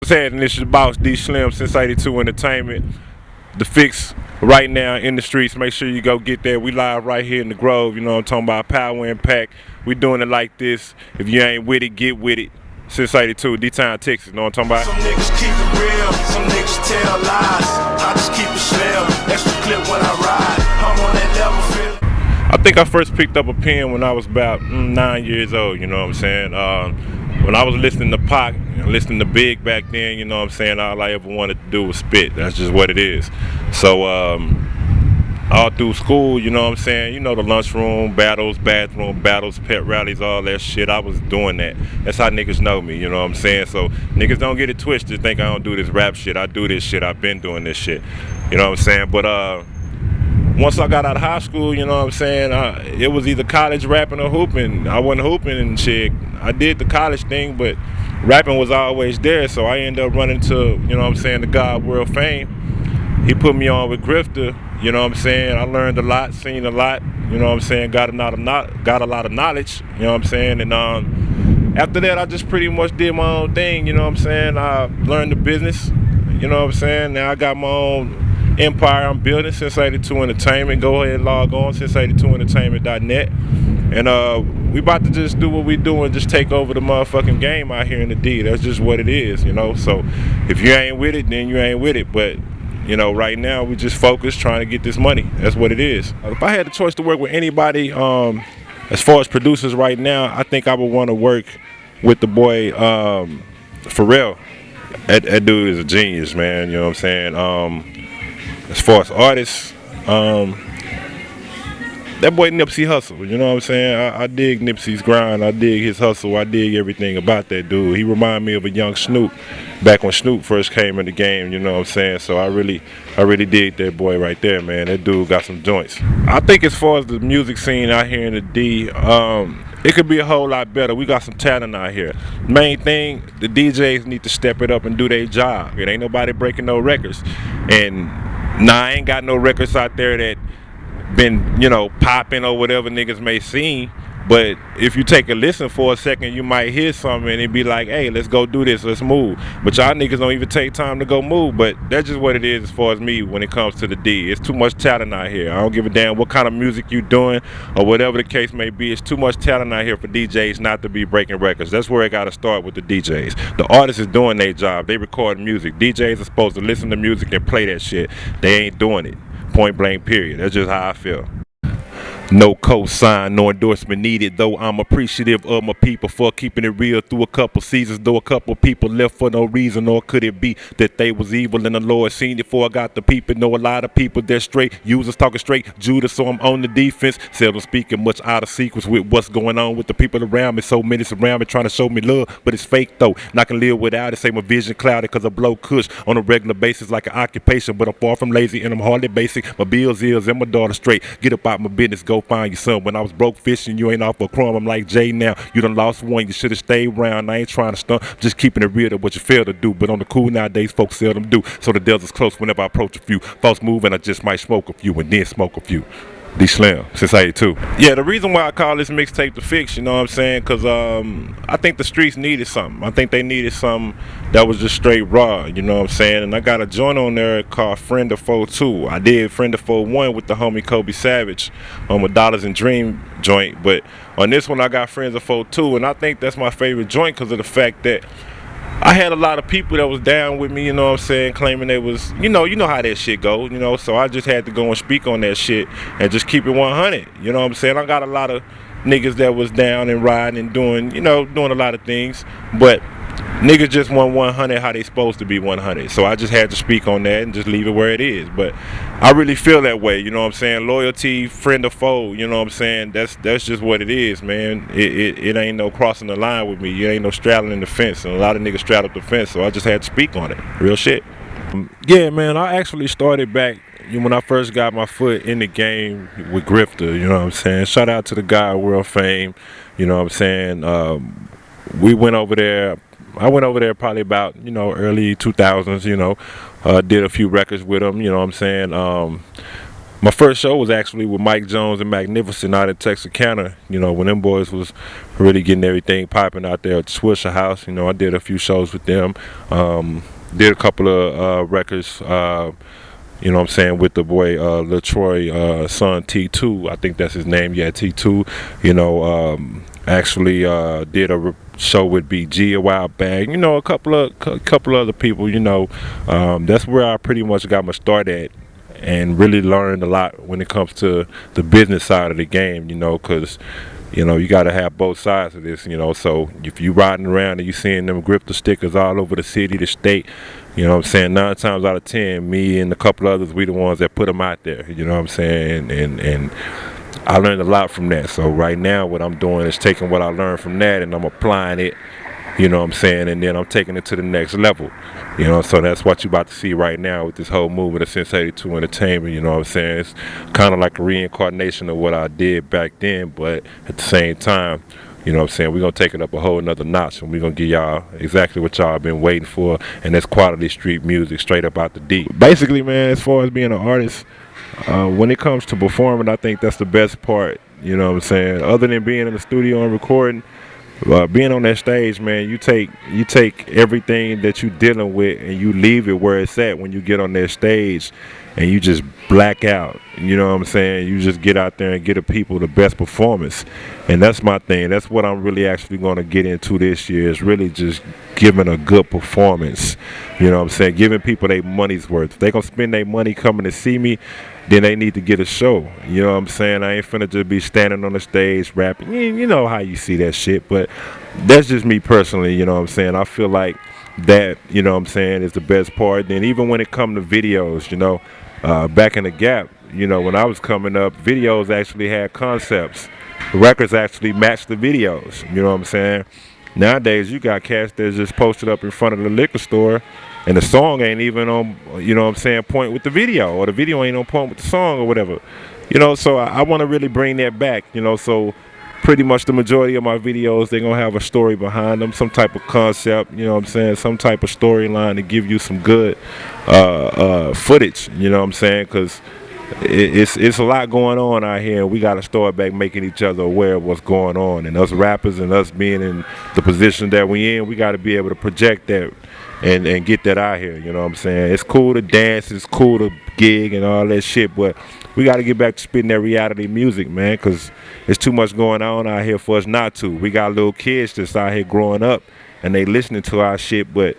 Saying this is Boss D Slim, Since 82 Entertainment. The Fix right now in the streets. Make sure you go get there. We live right here in the Grove. You know what I'm talking about? Power Impact. We doing it like this. If you ain't with it, get with it. Since 82, D-Town, Texas. Know what I'm talking about? Some niggas keep it real, some niggas tell lies. I just keep it slim, extra clip when I ride. I'm on that level, feel. I think I first picked up a pen when I was about 9 years old, you know what I'm saying? When I was listening to Pac and listening to Big back then, you know what I'm saying, all I ever wanted to do was spit. That's just what it is. So all through school, you know what I'm saying, you know, the lunchroom battles, bathroom battles, pet rallies, all that shit, I was doing that. That's how niggas know me, you know what I'm saying? So niggas don't get it twisted, think I don't do this rap shit. I do this shit, I've been doing this shit, you know what I'm saying? But once I got out of high school, you know what I'm saying, it was either college rapping or hooping. I wasn't hooping and shit. I did the college thing, but rapping was always there, so I ended up running to, you know what I'm saying, the God World Fame. He put me on with Grifter, you know what I'm saying. I learned a lot, seen a lot, you know what I'm saying, got a lot of knowledge, you know what I'm saying, and after that I just pretty much did my own thing, you know what I'm saying. I learned the business, you know what I'm saying. Now I got my own empire I'm building, Since 82 Entertainment. Go ahead and log on, since82entertainment.net. And we about to just do what we do and just take over the motherfucking game out here in the D. That's just what it is, you know. So if you ain't with it, then you ain't with it. But, you know, right now we just focused trying to get this money. That's what it is. If I had the choice to work with anybody, as far as producers right now, I think I would want to work with the boy Pharrell. That dude is a genius, man, you know what I'm saying. As far as artists, that boy Nipsey Hussle, you know what I'm saying? I dig Nipsey's grind, I dig his hustle, I dig everything about that dude. He remind me of a young Snoop, back when Snoop first came in the game, you know what I'm saying? So I really dig that boy right there, man. That dude got some joints. I think as far as the music scene out here in the D, it could be a whole lot better. We got some talent out here. Main thing, the DJs need to step it up and do their job. It ain't nobody breaking no records. And I ain't got no records out there that been, you know, popping or whatever niggas may see. But if you take a listen for a second, you might hear something and it be like, hey, let's go do this, let's move. But y'all niggas don't even take time to go move. But that's just what it is as far as me when it comes to the D. It's too much talent out here. I don't give a damn what kind of music you doing or whatever the case may be. It's too much talent out here for DJs not to be breaking records. That's where it got to start with the DJs. The artists is doing their job. They record music. DJs are supposed to listen to music and play that shit. They ain't doing it. Point blank, period. That's just how I feel. No cosign, no endorsement needed, though I'm appreciative of my people for keeping it real through a couple seasons, though a couple people left for no reason. Or could it be that they was evil and the Lord seen it before I got the people? Know a lot of people they're straight, users talking straight Judas, so I'm on the defense, seldom speaking much out of sequence with what's going on with the people around me. So many surround me trying to show me love, but it's fake though, and I can live without it. Say my vision clouded cause I blow kush on a regular basis like an occupation, but I'm far from lazy and I'm hardly basic. My bills is and my daughter straight, get up out my business, go find your son. When I was broke fishing, you ain't off a crumb. I'm like Jay now, you done lost one, you should have stayed around. I ain't trying to stunt, just keeping it real to what you fail to do. But on the cool nowadays, folks seldom do. So the devil's close whenever I approach a few. False move and I just might smoke a few and then smoke a few. D Slim, Since 82. Yeah, the reason why I call this mixtape The Fix, you know what I'm saying? Because I think the streets needed something. I think they needed something that was just straight raw, you know what I'm saying? And I got a joint on there called Friend of Foe 2. I did Friend of Foe 1 with the homie Kobe Savage on my Dollars and Dream joint. But on this one, I got Friends of Foe 2. And I think that's my favorite joint because of the fact that I had a lot of people that was down with me, you know what I'm saying, claiming they was, you know how that shit goes, you know, so I just had to go and speak on that shit and just keep it 100, you know what I'm saying. I got a lot of niggas that was down and riding and doing a lot of things, but niggas just want 100 how they supposed to be 100. So I just had to speak on that and just leave it where it is. But I really feel that way, you know what I'm saying? Loyalty, friend or foe, you know what I'm saying? That's just what it is, man. It ain't no crossing the line with me. It ain't no straddling the fence. And a lot of niggas straddle the fence, so I just had to speak on it. Real shit. Yeah, man, I actually started back when I first got my foot in the game with Grifter, you know what I'm saying? Shout out to the God World Fame, you know what I'm saying? We went over there. I went over there probably about, early 2000s, did a few records with him, you know what I'm saying? My first show was actually with Mike Jones and Magnificent out in Texarkana. You know, when them boys was really getting everything popping out there at the Swisher House. You know, I did a few shows with them. Did a couple of records, you know what I'm saying, with the boy LaTroy, son T2. I think that's his name. Yeah, T2. You know, actually did a show with BG a while back. You know, a couple other people. You know, that's where I pretty much got my start at, and really learned a lot when it comes to the business side of the game. You know, because you know, you got to have both sides of this, you know. So if you riding around and you seeing them grip the stickers all over the city, the state, you know what I'm saying, 9 times out of 10, me and a couple others, we the ones that put them out there, you know what I'm saying, and I learned a lot from that. So right now what I'm doing is taking what I learned from that and I'm applying it, you know what I'm saying, and then I'm taking it to the next level, you know. So that's what you about to see right now with this whole movement of Since 82 Entertainment, you know what I'm saying. It's kind of like a reincarnation of what I did back then, but at the same time, you know what I'm saying, we're going to take it up a whole nother notch, and we're going to give y'all exactly what y'all been waiting for, and that's quality street music straight up out the deep. Basically, man, as far as being an artist, when it comes to performing, I think that's the best part, you know what I'm saying. Other than being in the studio and recording, being on that stage, man, you take everything that you dealing with and you leave it where it's at when you get on that stage, and you just black out, you know what I'm saying. You just get out there and get the people the best performance, and that's my thing. That's what I'm really actually going to get into this year, is really just giving a good performance, you know what I'm saying, giving people their money's worth. If they gonna spend their money coming to see me, then they need to get a show, you know what I'm saying. I ain't finna just be standing on the stage rapping. You know how you see that shit, but that's just me personally, you know what I'm saying. I feel like that, you know what I'm saying, is the best part. Then even when it come to videos, you know, back in the Gap, you know, when I was coming up, videos actually had concepts. Records actually matched the videos, you know what I'm saying. Nowadays, you got cats that's just posted up in front of the liquor store, and the song ain't even on, you know what I'm saying, point with the video, or the video ain't on point with the song or whatever. You know, so I want to really bring that back, you know. So pretty much the majority of my videos, they're going to have a story behind them, some type of concept, you know what I'm saying, some type of storyline to give you some good footage, you know what I'm saying, because it's a lot going on out here, and we got to start back making each other aware of what's going on. And us rappers and us being in the position that we in, we got to be able to project that and get that out here, you know what I'm saying. It's cool to dance, it's cool to gig and all that shit, but we got to get back to spitting that reality music, man, because there's too much going on out here for us not to. We got little kids that's out here growing up, and they listening to our shit, but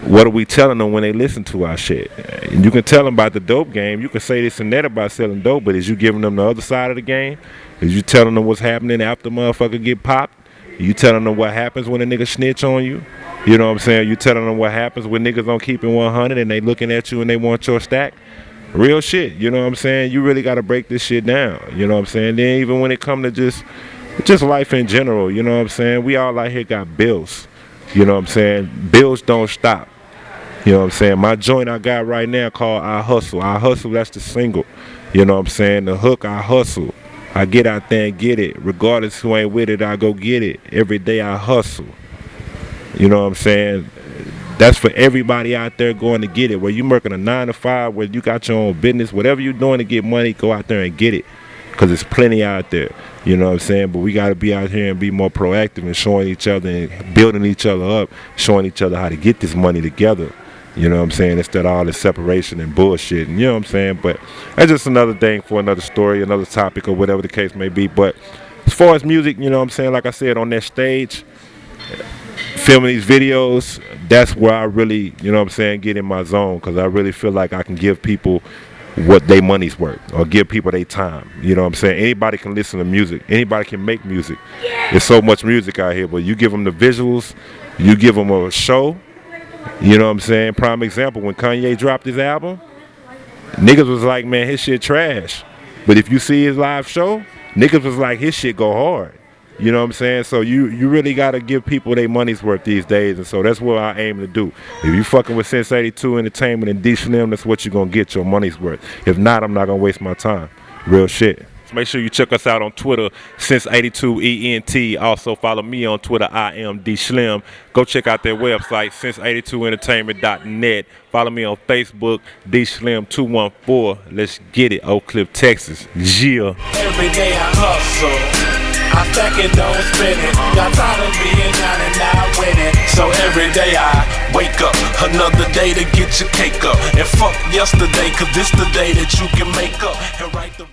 what are we telling them when they listen to our shit? And you can tell them about the dope game. You can say this and that about selling dope, but is you giving them the other side of the game? Is you telling them what's happening after motherfucker get popped? You telling them what happens when a nigga snitch on you? You know what I'm saying? You telling them what happens when niggas don't keep it 100 and they looking at you and they want your stack? Real shit, you know what I'm saying? You really got to break this shit down, you know what I'm saying? Then even when it come to just life in general, you know what I'm saying? We all out here got bills, you know what I'm saying? Bills don't stop, you know what I'm saying? My joint I got right now called I Hustle. I Hustle, that's the single, you know what I'm saying? The hook, I hustle. I get out there and get it. Regardless who ain't with it, I go get it. Every day I hustle, you know what I'm saying? That's for everybody out there going to get it. Where you working a 9 to 5, where you got your own business, whatever you're doing to get money, go out there and get it. Because there's plenty out there. You know what I'm saying? But we got to be out here and be more proactive and showing each other and building each other up, showing each other how to get this money together. You know what I'm saying? Instead of all this separation and bullshit. And you know what I'm saying? But that's just another thing for another story, another topic, or whatever the case may be. But as far as music, you know what I'm saying? Like I said, on that stage, filming these videos, that's where I really, you know what I'm saying, get in my zone, because I really feel like I can give people what they money's worth, or give people their time. You know what I'm saying? Anybody can listen to music. Anybody can make music. There's so much music out here, but you give them the visuals, you give them a show, you know what I'm saying? Prime example, when Kanye dropped his album, niggas was like, man, his shit trash. But if you see his live show, niggas was like, his shit go hard. You know what I'm saying? So you really got to give people their money's worth these days, and so that's what I aim to do. If you fucking with Since 82 Entertainment and D Slim, that's what you're going to get, your money's worth. If not, I'm not going to waste my time. Real shit. Make sure you check us out on Twitter, Since82ENT. Also follow me on Twitter, I am D Slim. Go check out their website, Since82entertainment.net. Follow me on Facebook, D Slim 214. Let's get it, Oak Cliff, Texas. Yeah. Every day I hustle. I stack it, don't spend it. Got tired of being down and not winning. So every day I wake up, another day to get your cake up. And fuck yesterday, cause this the day that you can make up and write the